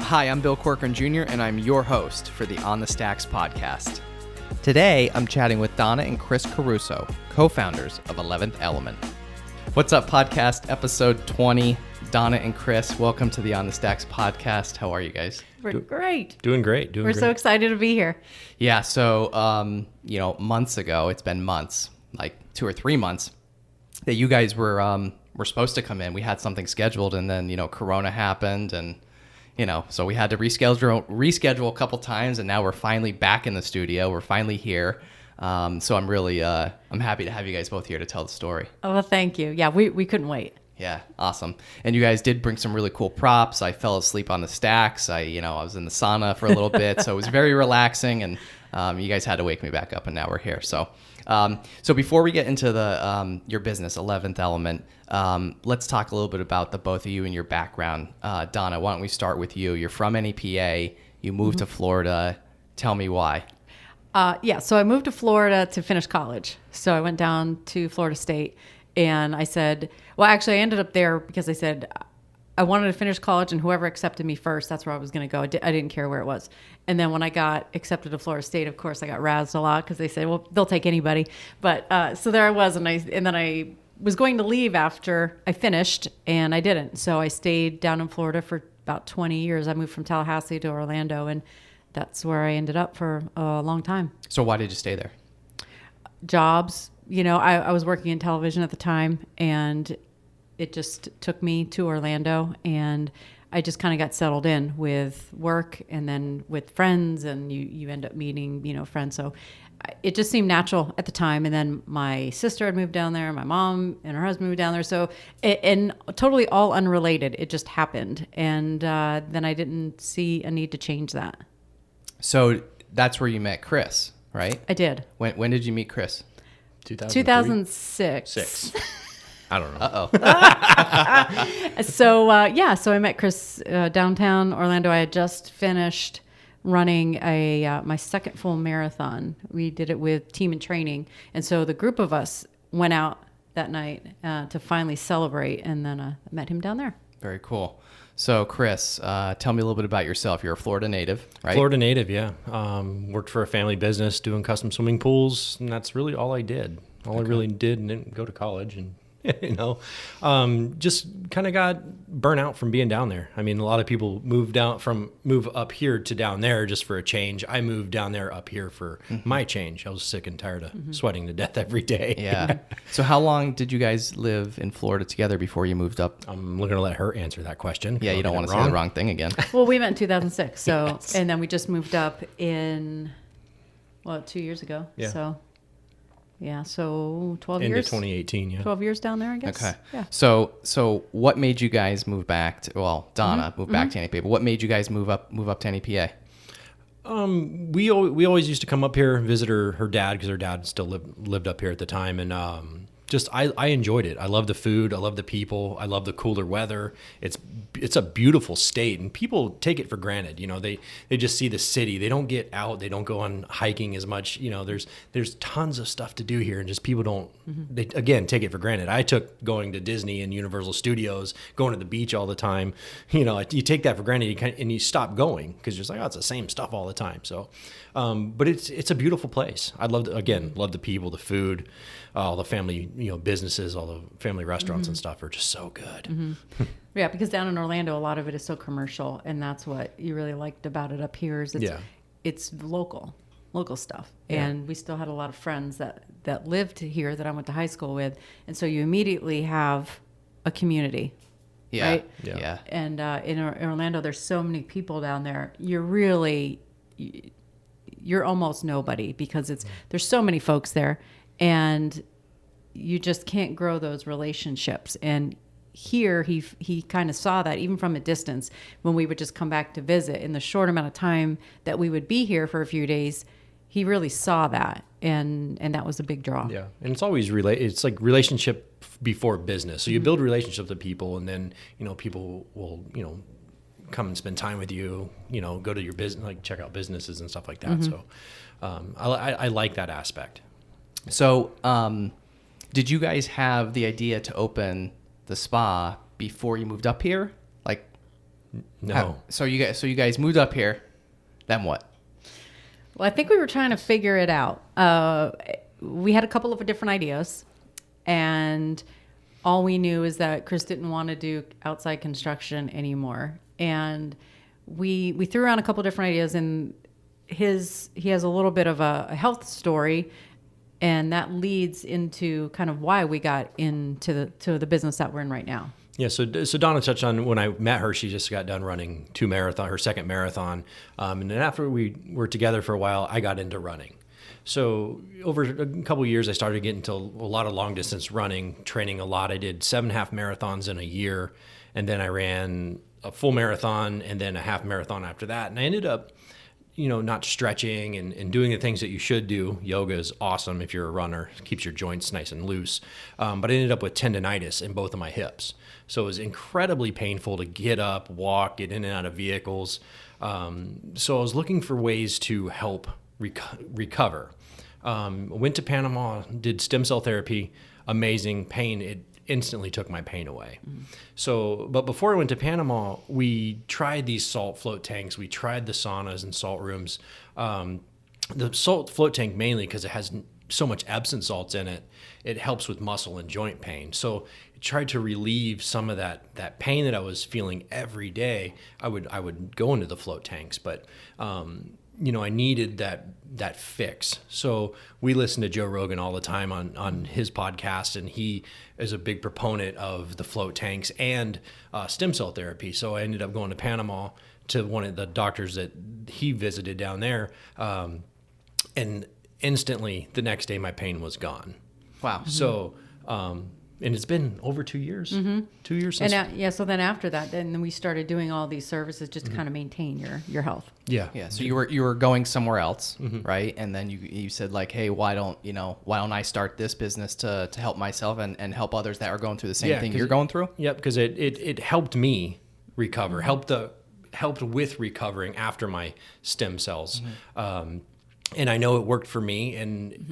Hi, I'm Bill Corcoran Jr., and I'm your host for the On the Stacks podcast. Today, I'm chatting with Donna and Chris Caruso, co-founders of 11th Element. What's up, podcast episode 20? Donna and Chris, welcome to the On the Stacks podcast. How are you guys? We're great. Doing great. We're so excited to be here. Yeah, so, months ago, it's been months, like 2 or 3 months, that you guys were supposed to come in. We had something scheduled, and then, Corona happened, and, so we had to reschedule a couple times, and now we're finally back in the studio. We're finally here. So I'm really, I'm happy to have you guys both here to tell the story. Oh, well, thank you. Yeah, we couldn't wait. Yeah, awesome. And you guys did bring some really cool props. I fell asleep on the stacks. I was in the sauna for a little bit, so it was very relaxing, and you guys had to wake me back up, and now we're here. So before we get into the your business, 11th Element, let's talk a little bit about the both of you and your background. Donna, why don't we start with you? You're from NEPA. You moved to Florida. Tell me why. So I moved to Florida to finish college. So I went down to Florida State, and I said, well, actually, I ended up there because I said I wanted to finish college, and whoever accepted me first, that's where I was going to go. I didn't care where it was. And then when I got accepted to Florida State, of course, I got razzed a lot because they said, well, they'll take anybody. But so there I was, and then I was going to leave after I finished, and I didn't. So I stayed down in Florida for about 20 years. I moved from Tallahassee to Orlando, and that's where I ended up for a long time. So why did you stay there? Jobs. I was working in television at the time, and it just took me to Orlando, and I just kind of got settled in with work and then with friends, and you end up meeting, friends. So it just seemed natural at the time. And then my sister had moved down there, my mom and her husband moved down there. So, and totally all unrelated. It just happened. And then I didn't see a need to change that. So that's where you met Chris, right? I did. When did you meet Chris? 2006. I don't know. Uh-oh. So I met Chris downtown Orlando. I had just finished running my second full marathon. We did it with Team in Training. And so the group of us went out that night to finally celebrate, and then I met him down there. Very cool. So Chris, tell me a little bit about yourself. You're a Florida native, right? Florida native, yeah. Worked for a family business doing custom swimming pools, and that's really all I did. I really did, and didn't go to college, and just kind of got burnt out from being down there. I mean, a lot of people move up here to down there just for a change. I moved down there up here for my change. I was sick and tired of sweating to death every day. Yeah. So how long did you guys live in Florida together before you moved up? I'm going to let her answer that question. Yeah, you don't want to say the wrong thing again. Well, we met in 2006. So, Yes. And then we just moved up in, 2 years ago. Yeah. So, yeah, so 12 Into years. 2018, yeah. 12 years down there, I guess. Okay. Yeah. So what made you guys move back to, Donna moved back to NEPA, but what made you guys move up to NEPA? We always used to come up here and visit her dad, because her dad still lived up here at the time, and I enjoyed it. I love the food, I love the people, I love the cooler weather. It's a beautiful state, and people take it for granted. They just see the city. They don't get out. They don't go on hiking as much. There's tons of stuff to do here, and just people don't. They again take it for granted. I took going to Disney and Universal Studios, going to the beach all the time. You take that for granted, and you stop going because you're just like, oh, it's the same stuff all the time. So, but it's a beautiful place. I love the people, the food, all the family businesses, all the family restaurants and stuff are just so good. Yeah, because down in Orlando, a lot of it is so commercial, and that's what you really liked about it up here is it's local stuff. Yeah. And we still had a lot of friends that lived here that I went to high school with, and so you immediately have a community. Yeah. Right? Yeah. And in Orlando, there's so many people down there. You're almost nobody because there's so many folks there, and you just can't grow those relationships. And here he kind of saw that even from a distance when we would just come back to visit. In the short amount of time that we would be here for a few days, he really saw that, and that was a big draw. Yeah, and it's always it's like relationship before business. So you build relationships with people, and then people will come and spend time with you. Go to your business, like check out businesses and stuff like that. So I like that aspect. So did you guys have the idea to open the spa before you moved up here? No. So you guys moved up here. Then what? Well, I think we were trying to figure it out. We had a couple of different ideas, and all we knew is that Chris didn't want to do outside construction anymore. And we threw around a couple different ideas, and he has a little bit of a health story, and that leads into kind of why we got into the business that we're in right now. Yeah, so Donna touched on when I met her, she just got done running her second marathon. And then after we were together for a while, I got into running. So over a couple of years, I started getting into a lot of long distance running, training a lot. I did 7.5 marathons in a year, and then I ran a full marathon and then a half marathon after that. And I ended up, not stretching and doing the things that you should do. Yoga is awesome if you're a runner. It keeps your joints nice and loose. But I ended up with tendonitis in both of my hips. So it was incredibly painful to get up, walk, get in and out of vehicles. So I was looking for ways to help recover. Went to Panama, did stem cell therapy, amazing pain. It instantly took my pain away. So, but before I went to Panama, we tried these salt float tanks. We tried the saunas and salt rooms. The salt float tank mainly because it has so much Epsom salts in it. It helps with muscle and joint pain. So I tried to relieve some of that pain that I was feeling every day. I would go into the float tanks, but I needed that fix. So we listen to Joe Rogan all the time on his podcast, and he is a big proponent of the float tanks and stem cell therapy. So I ended up going to Panama to one of the doctors that he visited down there, and instantly the next day my pain was gone. Wow. So and it's been over 2 years. 2 years since. And so then after that, then we started doing all these services just to kind of maintain your health. Yeah. So you were going somewhere else, right? And then you said like, hey, why don't I start this business to help myself and help others that are going through the same thing you're going through? Yep, because it helped me recover, helped with recovering after my stem cells. And I know it worked for me, and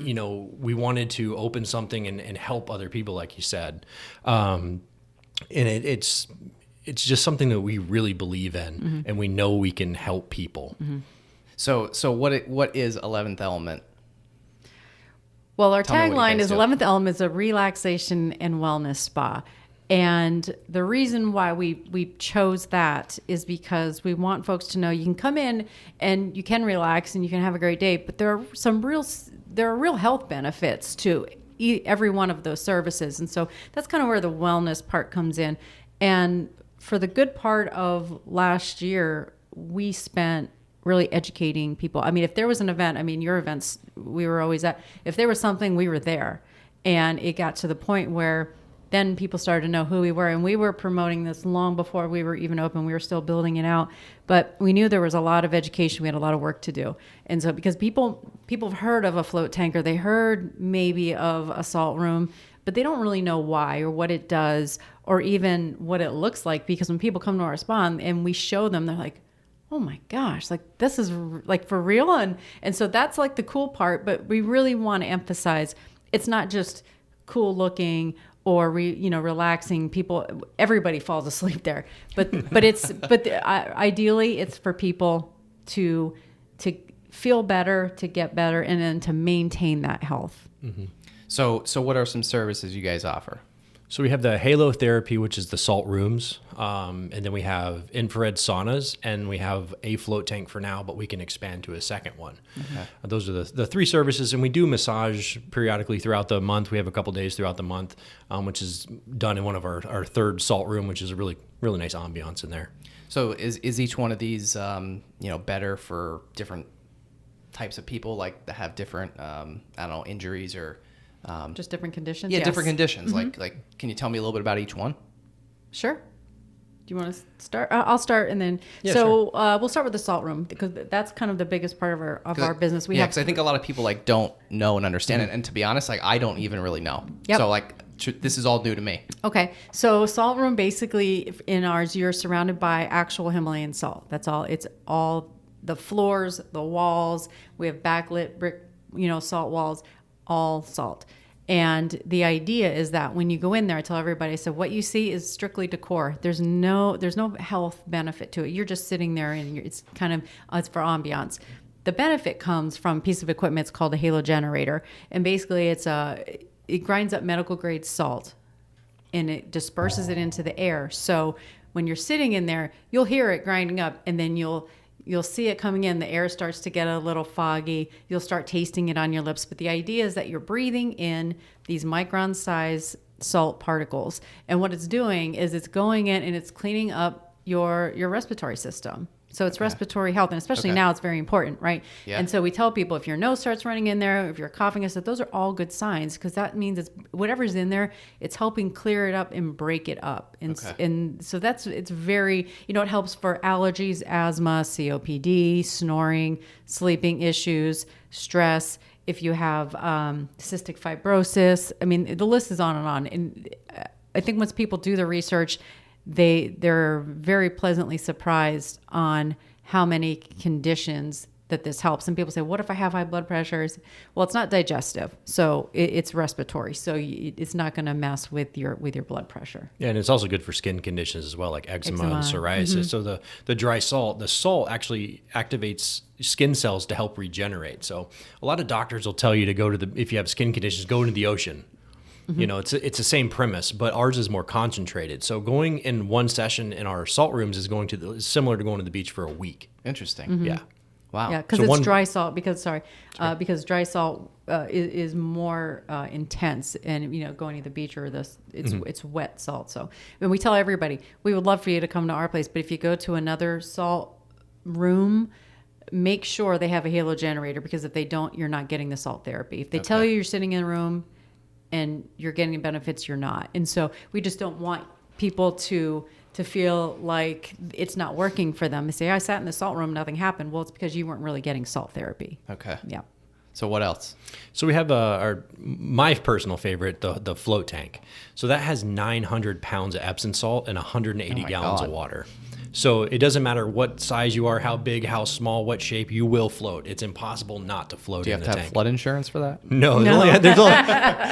we wanted to open something and help other people, like you said. And it's just something that we really believe in, and we know we can help people. So what is 11th Element? Well, our Tell me what you tagline guys is do. 11th Element is a relaxation and wellness spa. And the reason why we chose that is because we want folks to know you can come in and you can relax and you can have a great day, but there are real health benefits to every one of those services. And so that's kind of where the wellness part comes in. And for the good part of last year, we spent really educating people. I mean, if there was an event, your events, we were always at. If there was something, we were there. And it got to the point where then people started to know who we were, and we were promoting this long before we were even open. We were still building it out, but we knew there was a lot of education. We had a lot of work to do. And so because people have heard of a float tank, or they heard maybe of a salt room, but they don't really know why or what it does or even what it looks like, because when people come to our spa and we show them, they're like, oh my gosh, like this is like for real. And so that's like the cool part, but we really want to emphasize it's not just cool looking or relaxing. People, everybody falls asleep there, but ideally it's for people to feel better, to get better, and then to maintain that health. So what are some services you guys offer? So we have the Halo therapy, which is the salt rooms, and then we have infrared saunas, and we have a float tank for now, but we can expand to a second one. Okay. Those are the three services, and we do massage periodically throughout the month. We have a couple days throughout the month, which is done in one of our third salt room, which is a really, really nice ambiance in there. So is each one of these better for different types of people, like that have different injuries or just different conditions? Yeah, Yes. different conditions. Like, can you tell me a little bit about each one? Sure. Do you want to start? I'll start, and then Sure. We'll start with the salt room, because that's kind of the biggest part of our business. Because I think a lot of people don't know and understand it, and to be honest, I don't even really know. Yep. So this is all new to me. Okay, so salt room, basically in ours, you're surrounded by actual Himalayan salt. That's all. It's all the floors, the walls. We have backlit brick, salt walls, all salt. And the idea is that when you go in there, I tell everybody, so what you see is strictly decor. There's no health benefit to it. You're just sitting there and it's kind of, it's for ambiance. The benefit comes from a piece of equipment. It's called a halo generator. And basically it grinds up medical grade salt and it disperses it into the air. So when you're sitting in there, you'll hear it grinding up, and then you'll see it coming in. The air starts to get a little foggy. You'll start tasting it on your lips. But the idea is that you're breathing in these micron-size salt particles. And what it's doing is it's going in and it's cleaning up your respiratory system. So it's respiratory health, and especially now it's very important, right? Yeah. And so we tell people if your nose starts running in there, if you're coughing, I said those are all good signs, because that means it's whatever's in there, it's helping clear it up and break it up. And so it's very, it helps for allergies, asthma, COPD, snoring, sleeping issues, stress. If you have cystic fibrosis, I mean, the list is on and on. And I think once people do the research, they're very pleasantly surprised on how many conditions that this helps. And people say, what if I have high blood pressure? Well, it's not digestive, so it's respiratory, so it's not going to mess with your blood pressure. Yeah, and it's also good for skin conditions as well, like eczema. And psoriasis. So the dry salt, actually activates skin cells to help regenerate. So a lot of doctors will tell you to go to if you have skin conditions, go into the ocean. It's the same premise, but ours is more concentrated. So going in one session in our salt rooms is similar to going to the beach for a week. Interesting. Yeah. Wow. Yeah, because it's dry salt. Because dry salt is more intense, and going to the beach or it's wet salt. So when we tell everybody, we would love for you to come to our place, but if you go to another salt room, make sure they have a halo generator, because if they don't, you're not getting the salt therapy. If they tell you you're sitting in a room and you're getting benefits, you're not. And so we just don't want people to feel like it's not working for them. They say, I sat in the salt room, nothing happened. Well, it's because you weren't really getting salt therapy. Okay. Yeah. So what else? So we have my personal favorite, the float tank. So that has 900 pounds of Epsom salt and 180 gallons of water. So it doesn't matter what size you are, how big, how small, what shape, you will float. It's impossible not to float in the tank. Do you have to have flood insurance for that? No.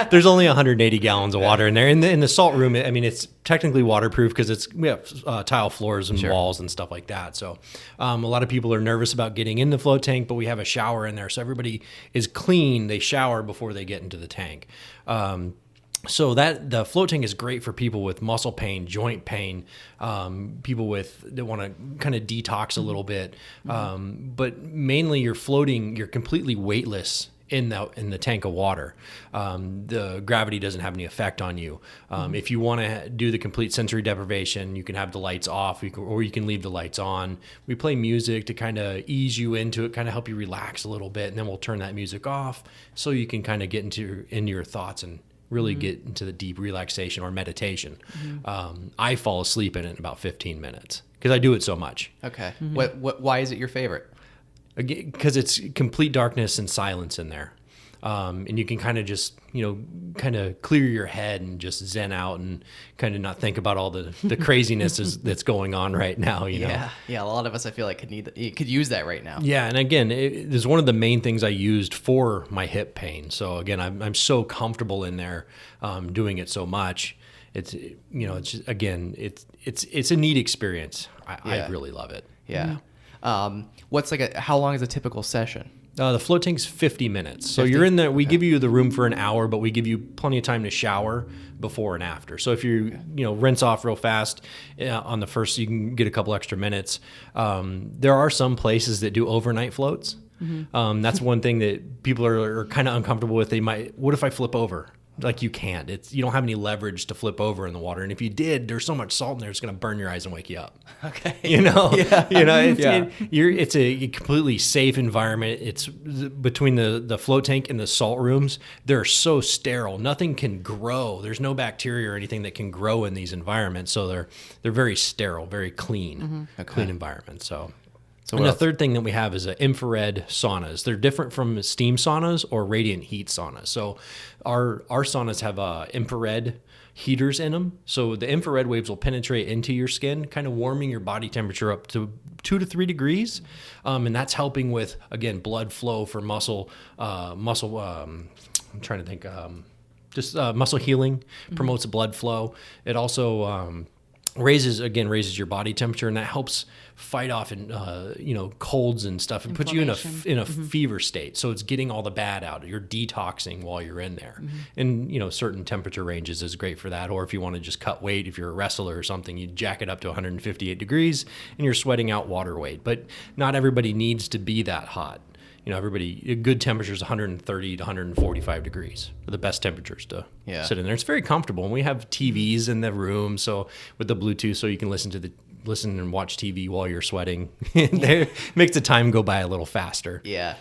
There's only 180 gallons of water in there. In the salt room, I mean, it's technically waterproof because we have tile floors and walls and stuff like that. So a lot of people are nervous about getting in the float tank, but we have a shower in there. So everybody is clean. They shower before they get into the tank. So the float tank is great for people with muscle pain, joint pain, people that want to kind of detox a little bit. But mainly you're completely weightless in the tank of water. The gravity doesn't have any effect on you. If you want to do the complete sensory deprivation, you can have the lights off, or you can leave the lights on. We play music to kind of ease you into it, kind of help you relax a little bit, and then we'll turn that music off so you can kind of get into your thoughts and really get into the deep relaxation or meditation. I fall asleep in it in about 15 minutes because I do it so much. Okay. Why is it your favorite? Because it's complete darkness and silence in there. And you can kind of just, kind of clear your head and just zen out and kind of not think about all the craziness that's going on right now, Yeah. Yeah. A lot of us, I feel like, could use that right now. Yeah. And again, it is one of the main things I used for my hip pain. So again, I'm so comfortable in there, doing it so much. It's, it's just, again, it's a neat experience. I really love it. Yeah. How long is a typical session? The float tank's 50 minutes. So you're in there, we give you the room for an hour, but we give you plenty of time to shower before and after. So if you rinse off real fast on the first, you can get a couple extra minutes. There are some places that do overnight floats. That's one thing that people are kind of uncomfortable with. What if I flip over? Like, you can't. You don't have any leverage to flip over in the water, and if you did, there's so much salt in there, it's going to burn your eyes and wake you up. Okay. It's a completely safe environment. It's between the float tank and the salt rooms. They're so sterile. Nothing can grow. There's no bacteria or anything that can grow in these environments. So they're very sterile, very clean, clean environment. And the third thing that we have is infrared saunas. They're different from steam saunas or radiant heat saunas. So our saunas have infrared heaters in them. So the infrared waves will penetrate into your skin, kind of warming your body temperature up to 2 to 3 degrees. And that's helping with, again, blood flow for muscle. I'm trying to think. just muscle healing, promotes blood flow. It also raises your body temperature, and that helps fight off colds and stuff, and puts you in a fever state. So it's getting all the bad out. You're detoxing while you're in there, and certain temperature ranges is great for that. Or if you want to just cut weight, if you're a wrestler or something, you jack it up to 158 degrees, and you're sweating out water weight. But not everybody needs to be that hot. A good temperature is 130 to 145 degrees are the best temperatures to sit in there. It's very comfortable, and we have TVs in the room, so with the Bluetooth, so you can listen and watch TV while you're sweating. It makes the time go by a little faster. Yeah.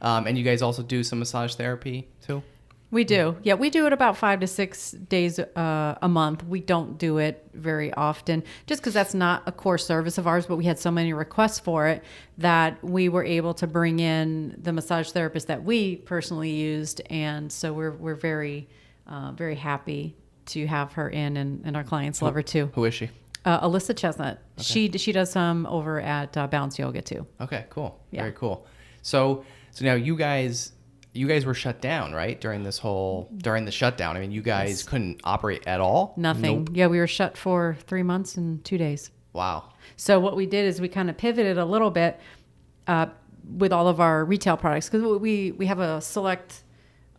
And you guys also do some massage therapy too? We do. Yeah, we do it about 5 to 6 days a month. We don't do it very often just because that's not a core service of ours, but we had so many requests for it that we were able to bring in the massage therapist that we personally used. And so we're very, very happy to have her in, and our clients love her too. Who is she? Alyssa Chestnut. Okay. She does some over at Balance Yoga too. Okay, cool. Yeah. Very cool. So now you guys were shut down, right? During the shutdown. I mean, you guys couldn't operate at all? Nothing. Nope. Yeah, we were shut for 3 months and 2 days. Wow. So what we did is we kind of pivoted a little bit with all of our retail products, because we have a select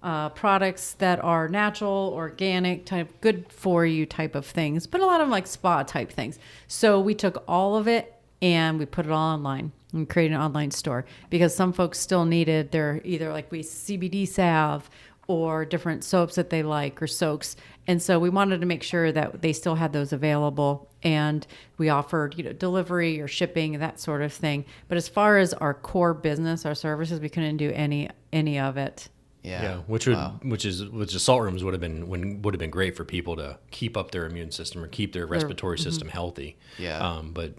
products that are natural, organic type, good for you type of things, but a lot of like spa type things. So we took all of it and we put it all online and created an online store, because some folks still needed their either like CBD salve or different soaps that they like, or soaks. And so we wanted to make sure that they still had those available, and we offered, delivery or shipping, that sort of thing. But as far as our core business, our services, we couldn't do any of it. Yeah, which salt rooms would have been great for people to keep up their immune system or keep their respiratory system healthy. Yeah, but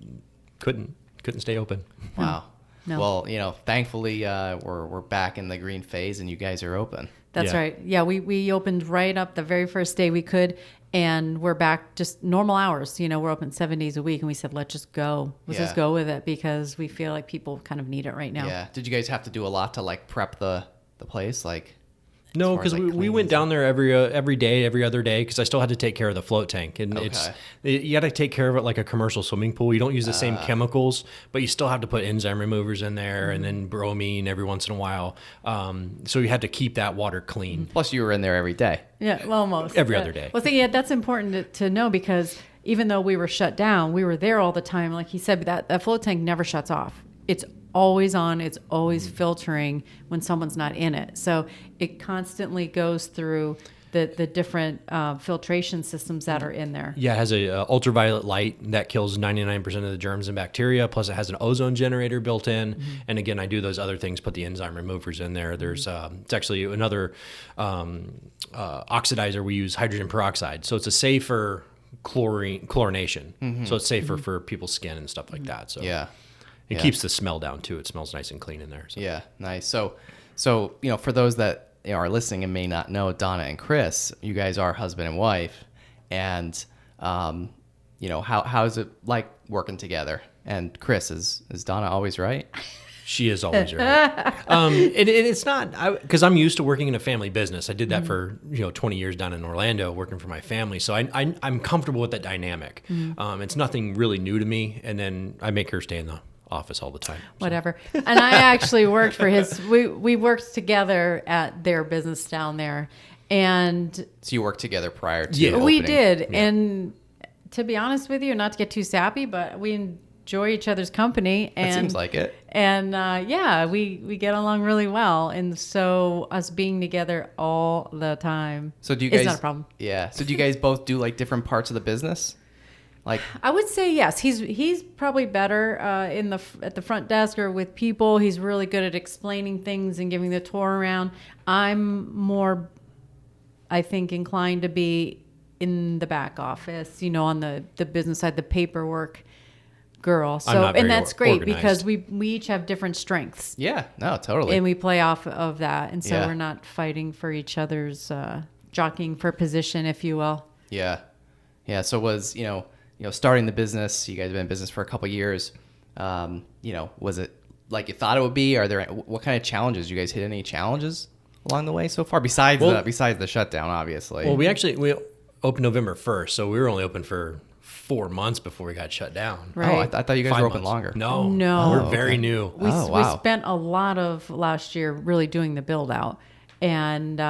couldn't stay open. Wow. No. Well, thankfully we're back in the green phase, and you guys are open. That's right. Yeah, we opened right up the very first day we could, and we're back just normal hours. We're open 7 days a week, and we said, let's just go. Let's just go with it, because we feel like people kind of need it right now. Yeah. Did you guys have to do a lot to like prep the place? No, because we went down there every day, every other day, because I still had to take care of the float tank, and you got to take care of it like a commercial swimming pool. You don't use the same chemicals, but you still have to put enzyme removers in there, and then bromine every once in a while. So you had to keep that water clean. Plus, you were in there every day. Yeah, well, almost every other day. Well, that's important to know, because even though we were shut down, we were there all the time. Like he said, that float tank never shuts off. It's always on. It's always filtering when someone's not in it. So it constantly goes through the different filtration systems that are in there. Yeah, it has a ultraviolet light that kills 99% of the germs and bacteria. Plus, it has an ozone generator built in. And again, I do those other things, put the enzyme removers in there. There's it's actually another oxidizer. We use hydrogen peroxide. So it's a safer chlorination. So it's safer for people's skin and stuff like that. So It keeps the smell down too. It smells nice and clean in there. So. Yeah, nice. So for those that are listening and may not know Donna and Chris, you guys are husband and wife, and how is it like working together? And Chris, is Donna always right? She is always right. It's not, because I'm used to working in a family business. I did that for 20 years down in Orlando, working for my family. So I'm comfortable with that dynamic. It's nothing really new to me. And then I make her stay in the office all the time. Whatever. And I actually worked for we worked together at their business down there. And so you worked together prior to opening. We did. Yeah. And to be honest with you, not to get too sappy, but we enjoy each other's company. And, that seems like it. And we get along really well. And so us being together all the time is not a problem. Yeah. So do you guys both do like different parts of the business? Like, I would say yes. He's probably better at the front desk or with people. He's really good at explaining things and giving the tour around. I'm more, I think, inclined to be in the back office, on the business side, the paperwork girl. So, and that's great organized, because we each have different strengths. Yeah, no, totally. And we play off of that, and so we're not fighting for each other's jockeying for position, if you will. Yeah, yeah. So was starting the business, you guys have been in business for a couple of years. Was it like you thought it would be? What kind of challenges? You guys hit any challenges? along the way so far? Besides the shutdown, obviously. Well, we opened November 1st, so we were only open for 4 months before we got shut down. Right. Oh, I thought you guys 5 were open months. longer. No, we're very new. We wow. spent a lot of last year really doing the build out, and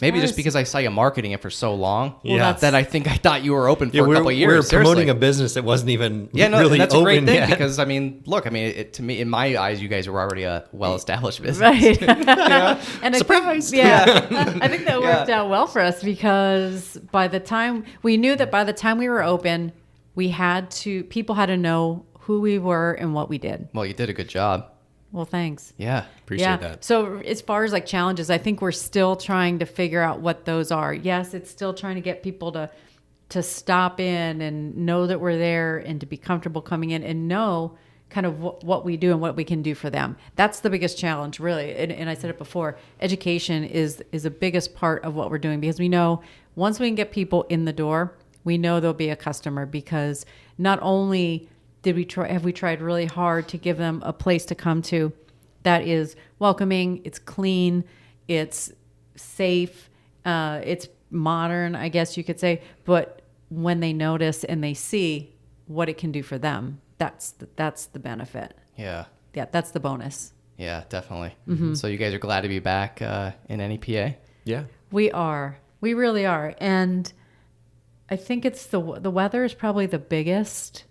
Maybe just because I saw you marketing it for so long, that I thought you were open for a couple of years. We were promoting seriously. a business that wasn't even really that's open a great thing yet. because I mean, look, I mean, to me, in my eyes, you guys were already a well-established business. right. And Surprise! I think that worked out well for us because by the time we were open, people had to know who we were and what we did. Well, you did a good job. Well, thanks. Yeah. Appreciate that. So as far as like challenges, I think we're still trying to figure out what those are. Yes, it's still trying to get people to stop in and know that we're there and to be comfortable coming in and know kind of what we do and what we can do for them. That's the biggest challenge, really. And I said it before, education is the biggest part of what we're doing because we know once we can get people in the door, we know there'll be a customer because not only have we tried really hard to give them a place to come to that is welcoming, it's clean, it's safe, it's modern, I guess you could say. But when they notice and they see what it can do for them, that's the benefit. Yeah. Yeah, that's the bonus. Yeah, definitely. Mm-hmm. So you guys are glad to be back in NEPA? Yeah. We are. We really are. And I think it's the weather is probably the biggest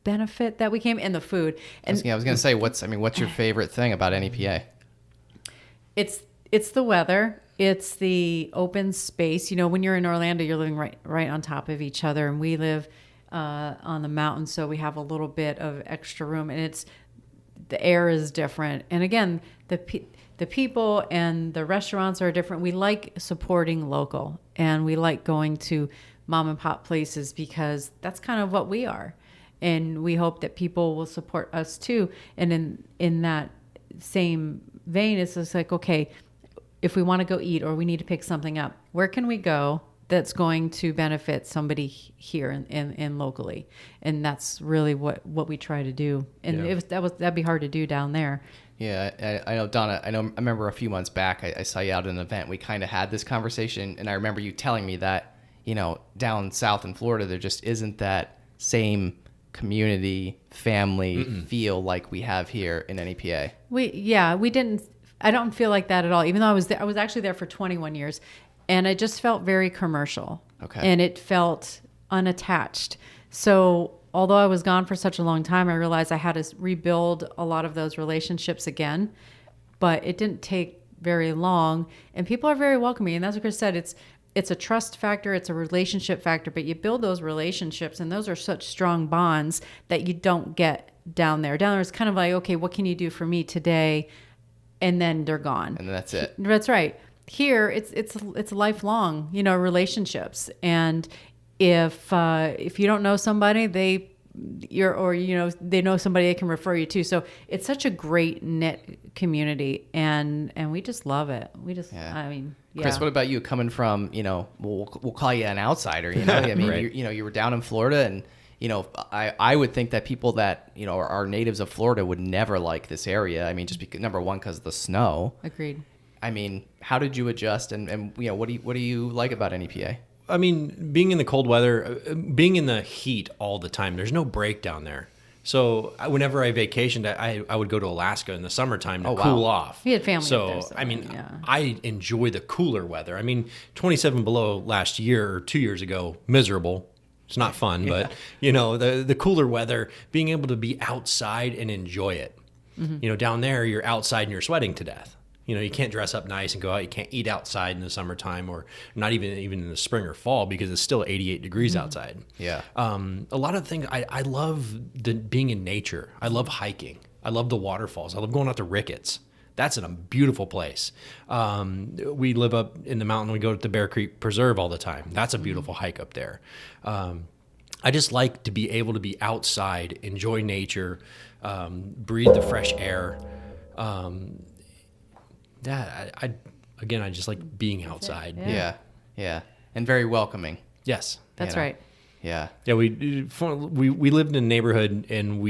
benefit that we came, and the food. And I was going to say, what's your favorite thing about NEPA? It's the weather. It's the open space. You know, when you're in Orlando, you're living right on top of each other, and we live on the mountain, so we have a little bit of extra room, and the air is different. And again, the people and the restaurants are different. We like supporting local, and we like going to mom and pop places because that's kind of what we are. And we hope that people will support us too. And in that same vein, it's just like, okay, if we want to go eat or we need to pick something up, where can we go that's going to benefit somebody here and locally? And that's really what we try to do. And that'd be hard to do down there. Yeah, I know, Donna. I remember a few months back, I saw you out at an event. We kind of had this conversation, and I remember you telling me that, you know, down south in Florida, there just isn't that same community, family feel like we have here in NEPA. We didn't. I don't feel like that at all. Even though I was actually there for 21 years, and it just felt very commercial. Okay. And it felt unattached. So although I was gone for such a long time, I realized I had to rebuild a lot of those relationships again. But it didn't take very long, and people are very welcoming. And that's what Chris said. It's a trust factor, it's a relationship factor, but you build those relationships, and those are such strong bonds that you don't get down there. Down there, it's kind of like, okay, what can you do for me today? And then they're gone. And that's it. That's right. Here, it's lifelong, relationships. And if you don't know somebody, they know somebody they can refer you to. So it's such a great knit community, and we just love it. Chris, what about you? Coming from, we'll call you an outsider. I mean, right. You were down in Florida, and I would think that people that are natives of Florida would never like this area. I mean, just because, number one, because of the snow. Agreed. I mean, how did you adjust, and what do you like about NEPA? I mean, being in the cold weather, being in the heat all the time, there's no break down there. So whenever I vacationed, I would go to Alaska in the summertime to cool off. We had family so, up there. So, I mean, I enjoy the cooler weather. I mean, 27 below last year or 2 years ago, miserable. It's not fun, but, the cooler weather, being able to be outside and enjoy it. Mm-hmm. Down there, you're outside and you're sweating to death. You can't dress up nice and go out. You can't eat outside in the summertime, or not even in the spring or fall, because it's still 88 degrees outside. Yeah. A lot of things, I love being in nature. I love hiking. I love the waterfalls. I love going out to Ricketts. That's in a beautiful place. We live up in the mountain. We go to the Bear Creek Preserve all the time. That's a beautiful hike up there. I just like to be able to be outside, enjoy nature, breathe the fresh air. I just like being outside. Yeah. And very welcoming. Yes. That's right. Yeah. Yeah, we lived in a neighborhood, and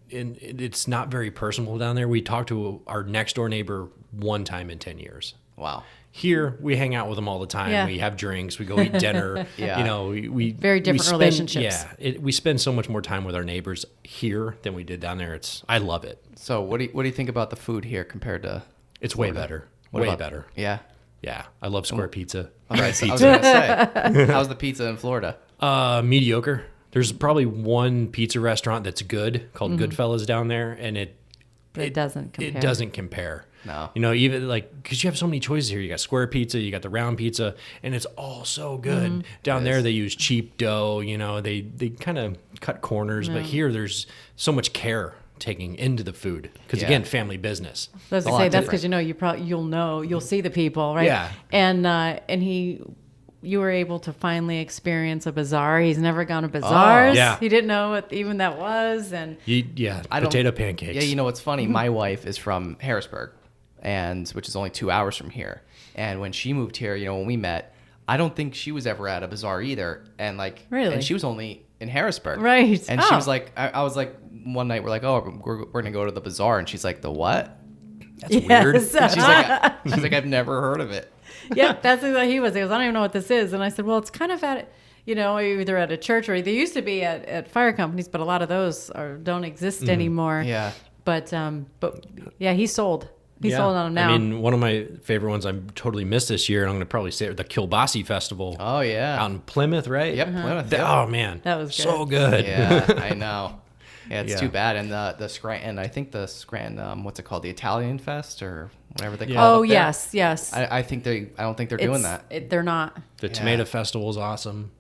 it's not very personal down there. We talk to our next door neighbor one time in 10 years. Wow. Here, we hang out with them all the time. Yeah. We have drinks. We go eat dinner. Yeah. You know, we Very different relationships. Yeah, we spend so much more time with our neighbors here than we did down there. I love it. So what do you think about the food here compared to? It's way better. What Way about- better. Yeah. Yeah, I love square pizza. I was gonna say, how's the pizza in Florida? Mediocre. There's probably one pizza restaurant that's good called Goodfellas down there, and it doesn't compare. It doesn't compare. No. You know, even like, because you have so many choices here. You got square pizza, you got the round pizza, and it's all so good. Down there, they use cheap dough. You know, they kind of cut corners, but here there's so much care taking into the food because again, family business. I was a to lot say that's different. because you'll see the people, right? Yeah. And you were able to finally experience a bazaar. He's never gone to bazaars. yeah. He didn't know what even that was, and Potato pancakes. Yeah, you know what's funny? My wife is from Harrisburg, which is only 2 hours from here. And when she moved here, you know, when we met, I don't think she was ever at a bazaar either. And Really? and she was only in Harrisburg, Right. And she Oh. was like, I was like, one night we're like, oh, we're gonna go to the bazaar, and she's like, the what? That's weird. Yes. And she's like, I've never heard of it. Yeah, that's what he was. He goes, I don't even know what this is. And I said, well, it's kind of either at a church or they used to be at fire companies, but a lot of those don't exist anymore. Yeah. But yeah, he sold. He sold on them now. I mean, one of my favorite ones I totally missed this year, and I'm going to probably say it, the Kilbasi Festival. Oh yeah. Out in Plymouth, right? Yep. Plymouth. Oh, man. That was so good. Yeah, I know. Yeah, it's Yeah. too bad. And the Scranton, I think the Scranton, what's it called? The Italian Fest or whatever they Yeah. call it. oh up there. yes. I don't think they're doing that. They're not. The Yeah. Tomato Festival is awesome.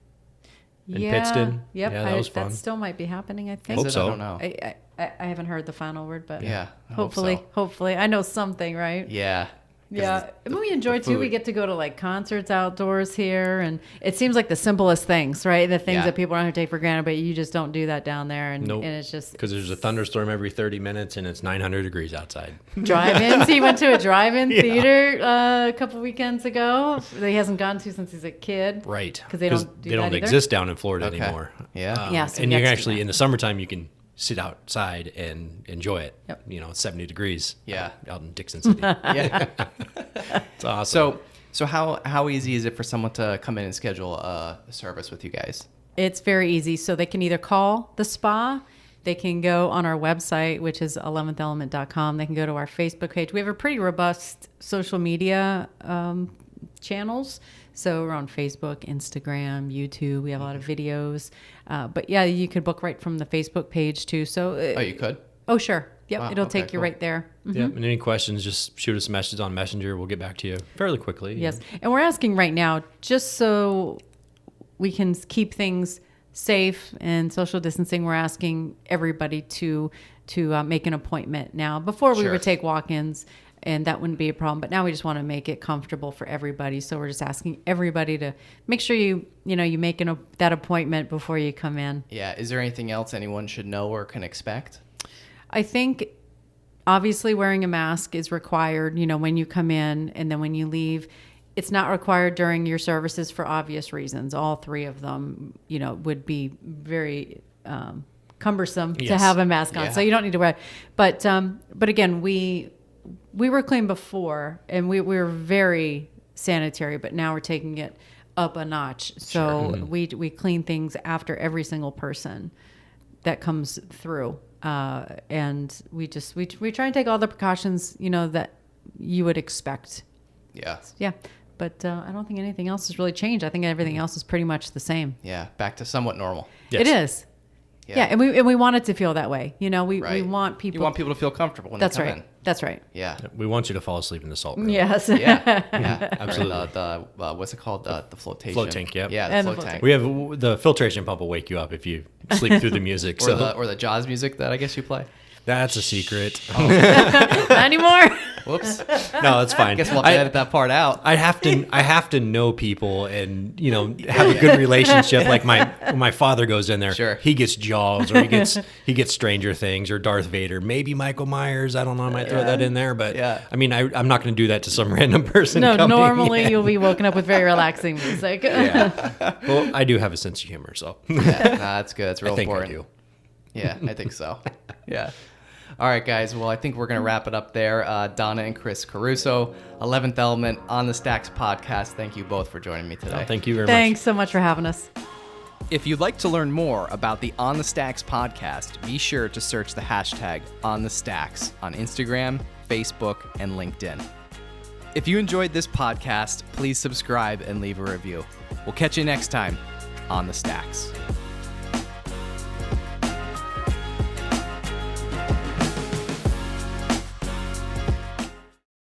In Yeah. Pittston? Yep. Yeah, that was fun. That still might be happening. I think. Is Hope it? so. I don't know. I haven't heard the final word, but Yeah, I hope hopefully, so. hopefully, I know something, right? Yeah. Yeah, and we enjoy the too. We food. get to go to like concerts outdoors here, and it seems like the simplest things, right? The things Yeah. that people don't take for granted, but you just don't do that down there, and, Nope. and it's just Because there's a thunderstorm every 30 minutes, and it's 900 degrees outside. drive-ins. He went to a drive-in theater a couple weekends ago. That he hasn't gone to since he's a kid. Right. 'Cause they don't do they that don't either? exist down in Florida Okay. anymore. Yeah. Yeah, so and we you got can to do actually, that. in the summertime, you can sit outside and enjoy it. Yep. You know, it's 70 degrees. Yeah. Out in Dixon City. Yeah. It's awesome. So how easy is it for someone to come in and schedule a service with you guys? It's very easy. So they can either call the spa, they can go on our website, which is 11theelement.com. They can go to our Facebook page. We have a pretty robust social media channels. So we're on Facebook, Instagram, YouTube. We have a lot of videos. But yeah, you could book right from the Facebook page too. So Oh, you could? oh, sure. Yep. Wow, It'll okay, take you cool. right there. Yeah, and any questions, just shoot us a message on Messenger. We'll get back to you fairly quickly. Yes. And we're asking right now, just so we can keep things safe and social distancing, we're asking everybody to make an appointment now. Before we Sure. would take walk-ins, and that wouldn't be a problem. But now we just want to make it comfortable for everybody. So we're just asking everybody to make sure you make that appointment before you come in. Yeah. Is there anything else anyone should know or can expect? I think obviously wearing a mask is required, when you come in, and then when you leave. It's not required during your services for obvious reasons. All three of them, would be very cumbersome to Yes. have a mask on. Yeah. So you don't need to wear it. But again, we were clean before, and we were very sanitary, but now we're taking it up a notch. So we clean things after every single person that comes through. And we try and take all the precautions, that you would expect. Yeah. Yeah. But I don't think anything else has really changed. I think everything else is pretty much the same. Yeah. Back to somewhat normal. Yes. It is. Yeah. And we want it to feel that way. We Right. want people. You want people to feel comfortable when That's they come right. in. That's right. Yeah. We want you to fall asleep in the salt room. Yes. Yeah. Yeah. Absolutely. Or the what's it called? The flotation. Float tank, yep. Yeah. And The the float float tank. We have the filtration pump will wake you up if you sleep through the music. Or the Jaws music that I guess you play. That's a secret. Not anymore. Whoops. No, it's fine. Guess we'll have to edit that part out. I have to know people and have a good relationship. Like when my father goes in there, Sure. he gets Jaws or he gets Stranger Things or Darth Vader, maybe Michael Myers. I don't know. I might throw that in there, but Yeah. I mean, I'm not going to do that to some random person. No, coming normally in. you'll be woken up with very relaxing music. Yeah. Well, I do have a sense of humor, so Yeah, that's good. That's real I think important. I do. Yeah, I think so. Yeah. All right, guys. Well, I think we're going to wrap it up there. Donna and Chris Caruso, 11th Element on the Stacks podcast. Thank you both for joining me today. Thank you very much. Thanks so much for having us. If you'd like to learn more about the On the Stacks podcast, be sure to search the hashtag On the Stacks on Instagram, Facebook, and LinkedIn. If you enjoyed this podcast, please subscribe and leave a review. We'll catch you next time on the Stacks.